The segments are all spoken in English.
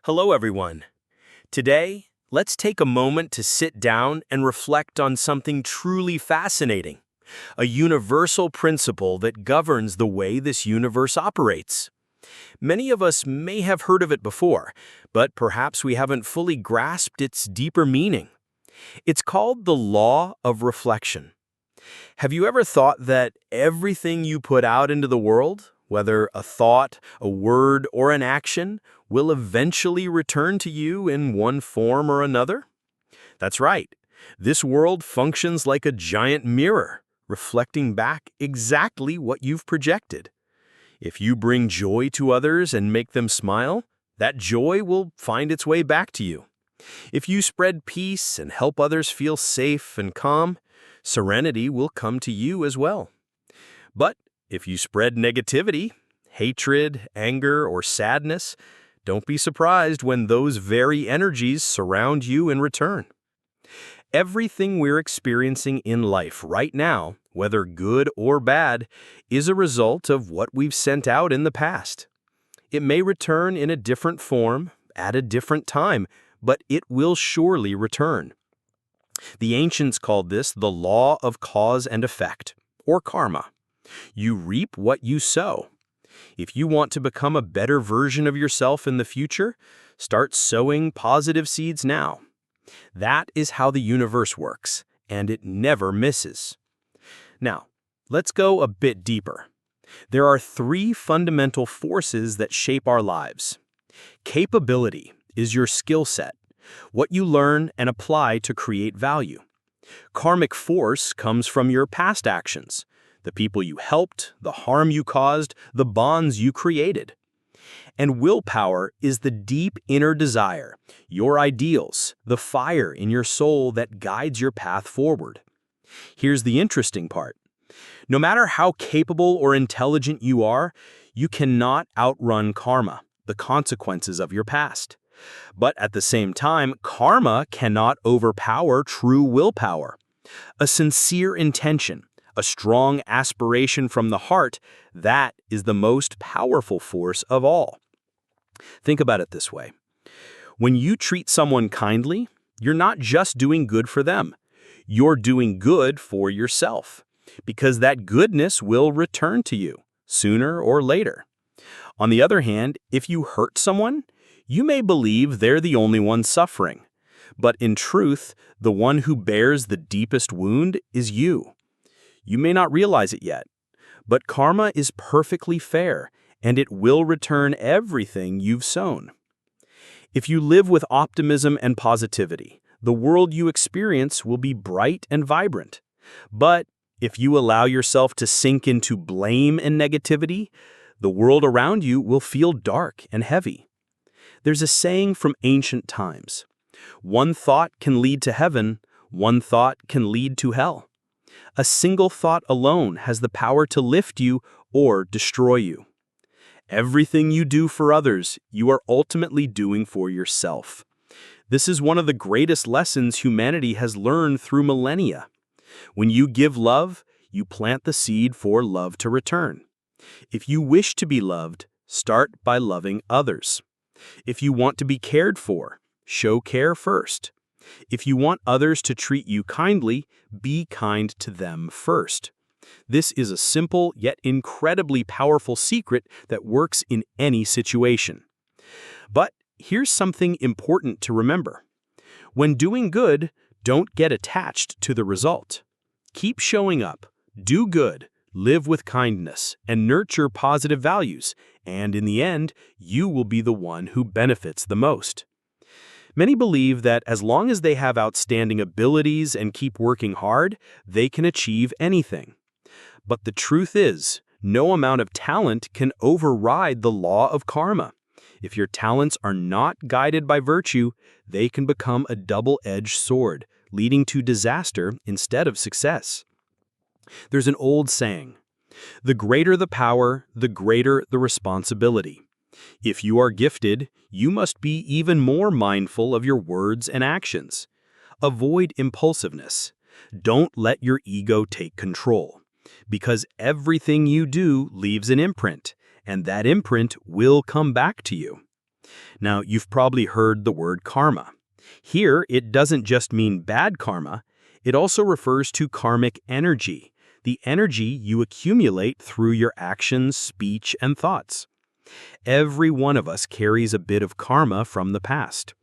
Hello, everyone. Today, let's take a moment to sit down and reflect on something truly fascinating, a universal principle that governs the way this universe operates. Many of us may have heard of it before, but perhaps we haven't fully grasped its deeper meaning. It's called the law of reflection. Have you ever thought that everything you put out into the world, whether a thought, a word, or an action, will eventually return to you in one form or another? That's right. This world functions like a giant mirror, reflecting back exactly what you've projected. If you bring joy to others and make them smile, that joy will find its way back to you. If you spread peace and help others feel safe and calm, serenity will come to you as well. But if you spread negativity, hatred, anger, or sadness, don't be surprised when those very energies surround you in return. Everything we're experiencing in life right now, whether good or bad, is a result of what we've sent out in the past. It may return in a different form, at a different time, but it will surely return. The ancients called this the law of cause and effect, or karma. You reap what you sow. If you want to become a better version of yourself in the future, start sowing positive seeds now. That is how the universe works, and it never misses. Now, let's go a bit deeper. There are three fundamental forces that shape our lives. Capability is your skill set, what you learn and apply to create value. Karmic force comes from your past actions, the people you helped, the harm you caused, the bonds you created. And willpower is the deep inner desire, your ideals, the fire in your soul that guides your path forward. Here's the interesting part. No matter how capable or intelligent you are, you cannot outrun karma, the consequences of your past. But at the same time, karma cannot overpower true willpower. A sincere intention, a strong aspiration from the heart, that is the most powerful force of all. Think about it this way. When you treat someone kindly, you're not just doing good for them. You're doing good for yourself, because that goodness will return to you, sooner or later. On the other hand, if you hurt someone, you may believe they're the only one suffering. But in truth, the one who bears the deepest wound is you. You may not realize it yet, but karma is perfectly fair, and it will return everything you've sown. If you live with optimism and positivity, the world you experience will be bright and vibrant. But if you allow yourself to sink into blame and negativity, the world around you will feel dark and heavy. There's a saying from ancient times: one thought can lead to heaven, one thought can lead to hell. A single thought alone has the power to lift you or destroy you. Everything you do for others, you are ultimately doing for yourself. This is one of the greatest lessons humanity has learned through millennia. When you give love, you plant the seed for love to return. If you wish to be loved, start by loving others. If you want to be cared for, show care first. If you want others to treat you kindly, be kind to them first. This is a simple yet incredibly powerful secret that works in any situation. But here's something important to remember. When doing good, don't get attached to the result. Keep showing up, do good, live with kindness, and nurture positive values, and in the end, you will be the one who benefits the most. Many believe that as long as they have outstanding abilities and keep working hard, they can achieve anything. But the truth is, no amount of talent can override the law of karma. If your talents are not guided by virtue, they can become a double-edged sword, leading to disaster instead of success. There's an old saying, "The greater the power, the greater the responsibility." If you are gifted, you must be even more mindful of your words and actions. Avoid impulsiveness. Don't let your ego take control, because everything you do leaves an imprint, and that imprint will come back to you. Now, you've probably heard the word karma. Here, it doesn't just mean bad karma, it also refers to karmic energy, the energy you accumulate through your actions, speech, and thoughts. Every one of us carries a bit of karma from the past.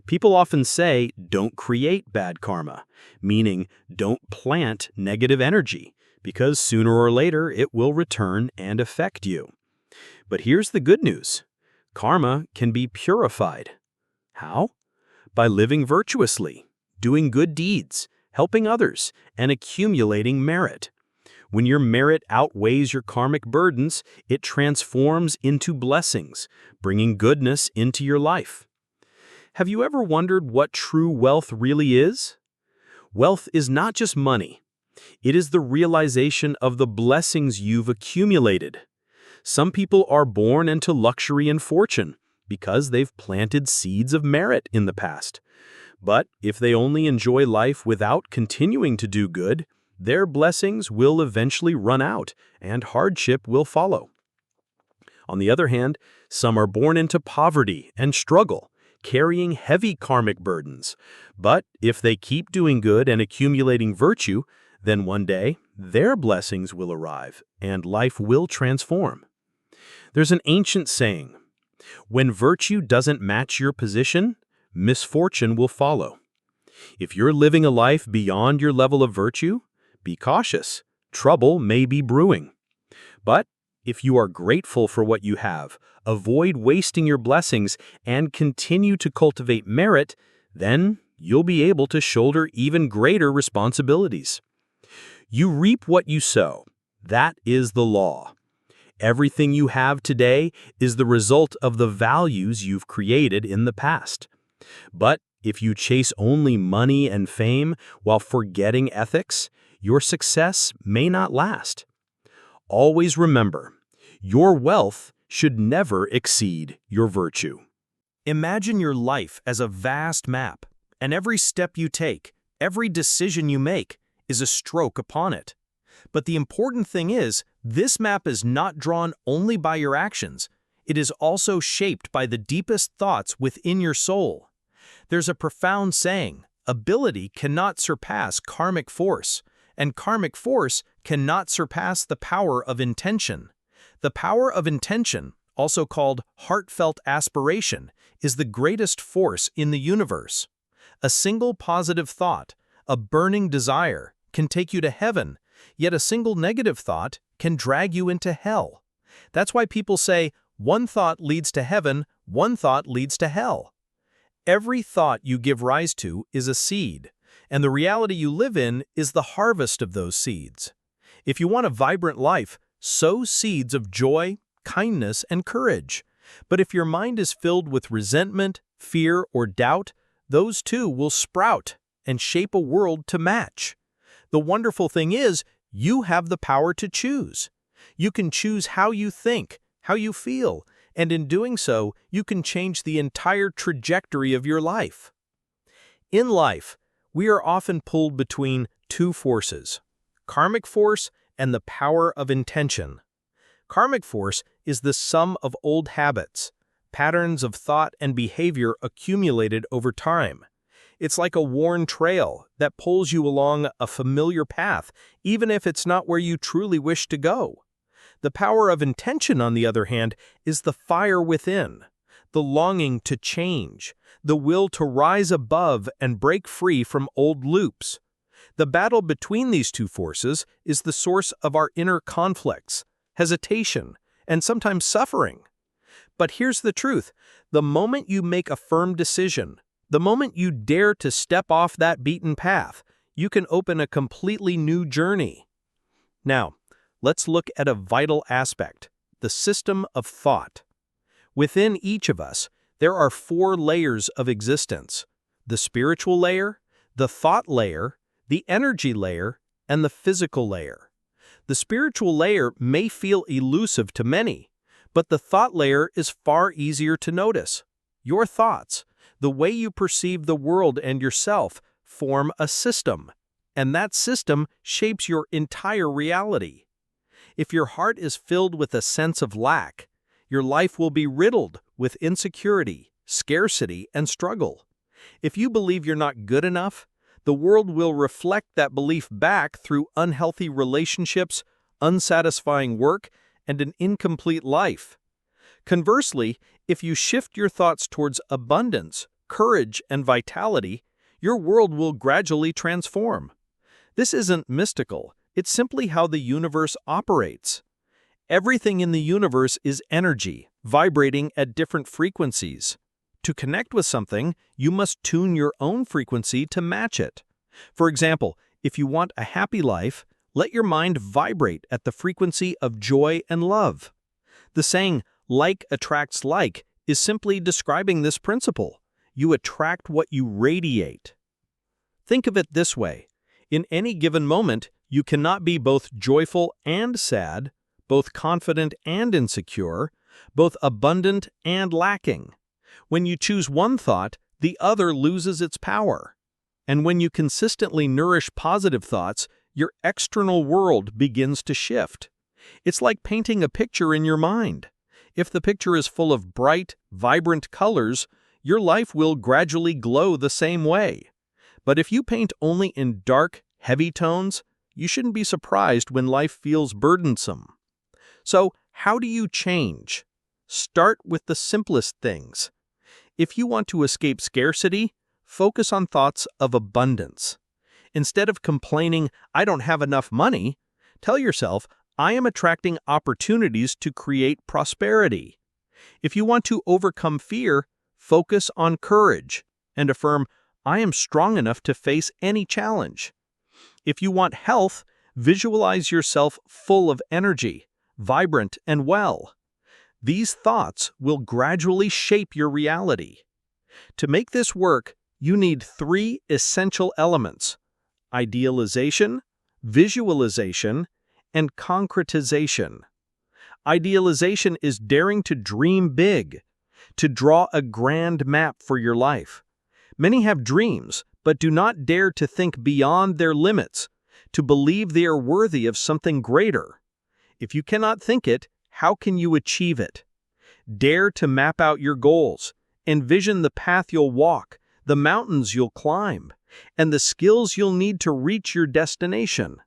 People often say, don't create bad karma, meaning don't plant negative energy, because sooner or later it will return and affect you. But here's the good news. Karma can be purified. How? By living virtuously, doing good deeds, helping others, and accumulating merit. When your merit outweighs your karmic burdens, it transforms into blessings, bringing goodness into your life. Have you ever wondered what true wealth really is? Wealth is not just money. It is the realization of the blessings you've accumulated. Some people are born into luxury and fortune because they've planted seeds of merit in the past. But if they only enjoy life without continuing to do good, their blessings will eventually run out and hardship will follow. On the other hand, some are born into poverty and struggle, carrying heavy karmic burdens. But if they keep doing good and accumulating virtue, then one day their blessings will arrive and life will transform. There's an ancient saying, when virtue doesn't match your position, misfortune will follow. If you're living a life beyond your level of virtue, be cautious. Trouble may be brewing. But if you are grateful for what you have, avoid wasting your blessings, and continue to cultivate merit, then you'll be able to shoulder even greater responsibilities. You reap what you sow. That is the law. Everything you have today is the result of the values you've created in the past. But if you chase only money and fame while forgetting ethics, your success may not last. Always remember, your wealth should never exceed your virtue. Imagine your life as a vast map, and every step you take, every decision you make, is a stroke upon it. But the important thing is, this map is not drawn only by your actions. It is also shaped by the deepest thoughts within your soul. There's a profound saying, ability cannot surpass karmic force, and karmic force cannot surpass the power of intention. The power of intention, also called heartfelt aspiration, is the greatest force in the universe. A single positive thought, a burning desire, can take you to heaven, yet a single negative thought can drag you into hell. That's why people say, one thought leads to heaven, one thought leads to hell. Every thought you give rise to is a seed, and the reality you live in is the harvest of those seeds. If you want a vibrant life, sow seeds of joy, kindness, and courage. But if your mind is filled with resentment, fear, or doubt, those too will sprout and shape a world to match. The wonderful thing is, you have the power to choose. You can choose how you think, how you feel, and in doing so, you can change the entire trajectory of your life. In life, we are often pulled between two forces, karmic force and the power of intention. Karmic force is the sum of old habits, patterns of thought and behavior accumulated over time. It's like a worn trail that pulls you along a familiar path, even if it's not where you truly wish to go. The power of intention, on the other hand, is the fire within, the longing to change, the will to rise above and break free from old loops. The battle between these two forces is the source of our inner conflicts, hesitation, and sometimes suffering. But here's the truth. The moment you make a firm decision, the moment you dare to step off that beaten path, you can open a completely new journey. Now, let's look at a vital aspect, the system of thought. Within each of us, there are 4 layers of existence: the spiritual layer, the thought layer, the energy layer, and the physical layer. The spiritual layer may feel elusive to many, but the thought layer is far easier to notice. Your thoughts, the way you perceive the world and yourself, form a system, and that system shapes your entire reality. If your heart is filled with a sense of lack, your life will be riddled with insecurity, scarcity, and struggle. If you believe you're not good enough, the world will reflect that belief back through unhealthy relationships, unsatisfying work, and an incomplete life. Conversely, if you shift your thoughts towards abundance, courage, and vitality, your world will gradually transform. This isn't mystical, it's simply how the universe operates. Everything in the universe is energy, vibrating at different frequencies. To connect with something, you must tune your own frequency to match it. For example, if you want a happy life, let your mind vibrate at the frequency of joy and love. The saying, like attracts like, is simply describing this principle. You attract what you radiate. Think of it this way. In any given moment, you cannot be both joyful and sad, both confident and insecure, both abundant and lacking. When you choose one thought, the other loses its power. And when you consistently nourish positive thoughts, your external world begins to shift. It's like painting a picture in your mind. If the picture is full of bright, vibrant colors, your life will gradually glow the same way. But if you paint only in dark, heavy tones, you shouldn't be surprised when life feels burdensome. So, how do you change? Start with the simplest things. If you want to escape scarcity, focus on thoughts of abundance. Instead of complaining, "I don't have enough money," tell yourself, "I am attracting opportunities to create prosperity." If you want to overcome fear, focus on courage and affirm, "I am strong enough to face any challenge." If you want health, visualize yourself full of energy, vibrant and well. These thoughts will gradually shape your reality. To make this work, you need 3 essential elements: idealization, visualization, and concretization. Idealization is daring to dream big, to draw a grand map for your life. Many have dreams, but do not dare to think beyond their limits, to believe they are worthy of something greater. If you cannot think it, how can you achieve it? Dare to map out your goals, envision the path you'll walk, the mountains you'll climb, and the skills you'll need to reach your destination.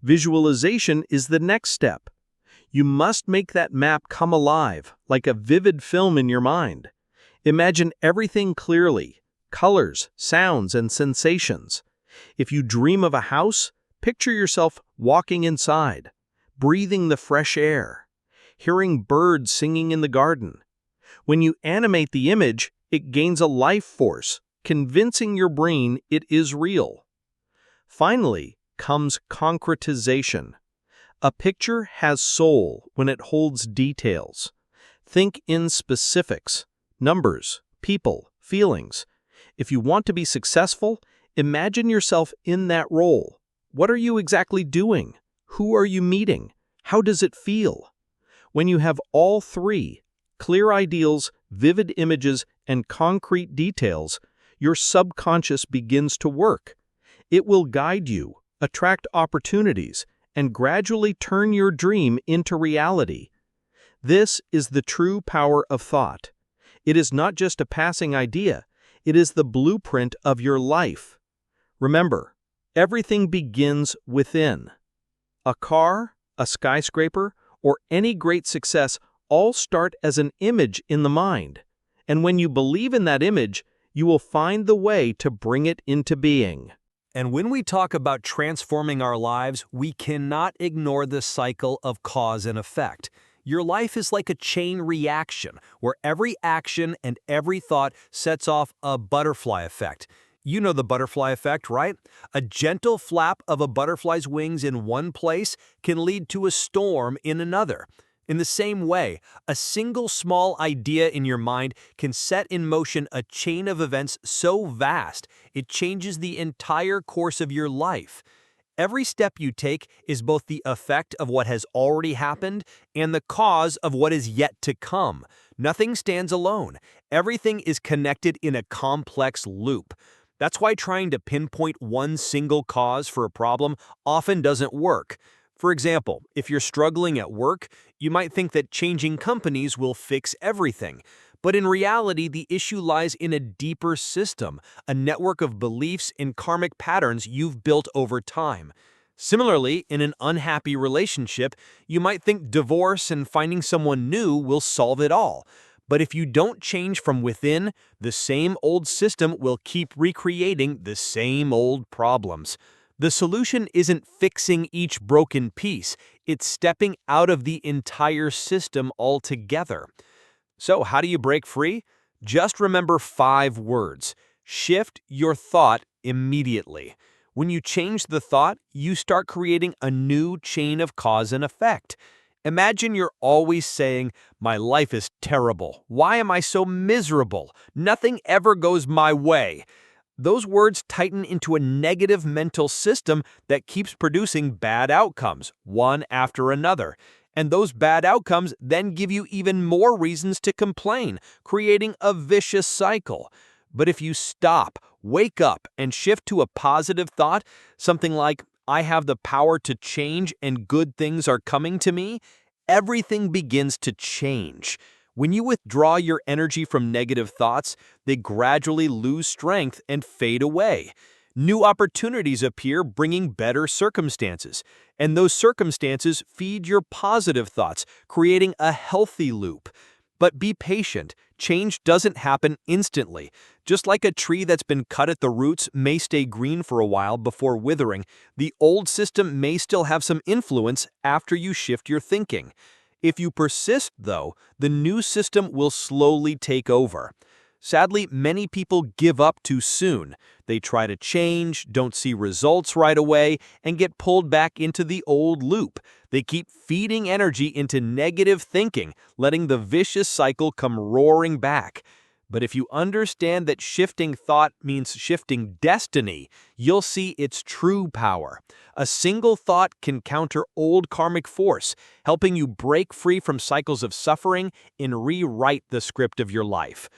Visualization is the next step. You must make that map come alive, like a vivid film in your mind. Imagine everything clearly: colors, sounds, and sensations. If you dream of a house, picture yourself walking inside, breathing the fresh air, hearing birds singing in the garden. When you animate the image, it gains a life force, convincing your brain it is real. Finally comes concretization. A picture has soul when it holds details. Think in specifics, numbers, people, feelings. If you want to be successful, imagine yourself in that role. What are you exactly doing? Who are you meeting? How does it feel? When you have all 3, clear ideals, vivid images, and concrete details, your subconscious begins to work. It will guide you, attract opportunities, and gradually turn your dream into reality. This is the true power of thought. It is not just a passing idea, it is the blueprint of your life. Remember, everything begins within. A car, a skyscraper, or any great success all start as an image in the mind. And when you believe in that image, you will find the way to bring it into being. And when we talk about transforming our lives, we cannot ignore the cycle of cause and effect. Your life is like a chain reaction, where every action and every thought sets off a butterfly effect. You know the butterfly effect, right? A gentle flap of a butterfly's wings in one place can lead to a storm in another. In the same way, a single small idea in your mind can set in motion a chain of events so vast it changes the entire course of your life. Every step you take is both the effect of what has already happened and the cause of what is yet to come. Nothing stands alone. Everything is connected in a complex loop. That's why trying to pinpoint one single cause for a problem often doesn't work. For example, if you're struggling at work, you might think that changing companies will fix everything. But in reality, the issue lies in a deeper system, a network of beliefs and karmic patterns you've built over time. Similarly, in an unhappy relationship, you might think divorce and finding someone new will solve it all. But if you don't change from within, the same old system will keep recreating the same old problems. The solution isn't fixing each broken piece, it's stepping out of the entire system altogether. So, how do you break free? Just remember 5 words. Shift your thought immediately. When you change the thought, you start creating a new chain of cause and effect. Imagine you're always saying, "My life is terrible. Why am I so miserable? Nothing ever goes my way." Those words tighten into a negative mental system that keeps producing bad outcomes, one after another. And those bad outcomes then give you even more reasons to complain, creating a vicious cycle. But if you stop, wake up, and shift to a positive thought, something like, "I have the power to change and good things are coming to me," everything begins to change. When you withdraw your energy from negative thoughts, they gradually lose strength and fade away. New opportunities appear, bringing better circumstances. And those circumstances feed your positive thoughts, creating a healthy loop. But be patient. Change doesn't happen instantly. Just like a tree that's been cut at the roots may stay green for a while before withering, the old system may still have some influence after you shift your thinking. If you persist, though, the new system will slowly take over. Sadly, many people give up too soon. They try to change, don't see results right away, and get pulled back into the old loop. They keep feeding energy into negative thinking, letting the vicious cycle come roaring back. But if you understand that shifting thought means shifting destiny, you'll see its true power. A single thought can counter old karmic force, helping you break free from cycles of suffering and rewrite the script of your life.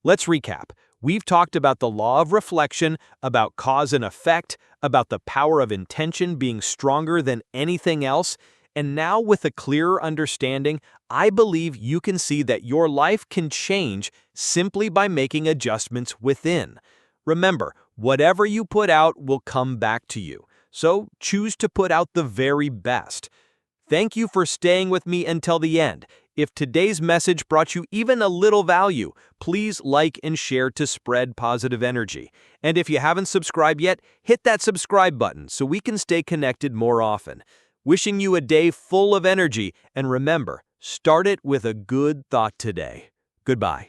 Let's recap. We've talked about the law of reflection, about cause and effect, about the power of intention being stronger than anything else, and now with a clearer understanding, I believe you can see that your life can change simply by making adjustments within. Remember, whatever you put out will come back to you, so choose to put out the very best. Thank you for staying with me until the end. If today's message brought you even a little value, please like and share to spread positive energy. And if you haven't subscribed yet, hit that subscribe button so we can stay connected more often. Wishing you a day full of energy, and remember, start it with a good thought today. Goodbye.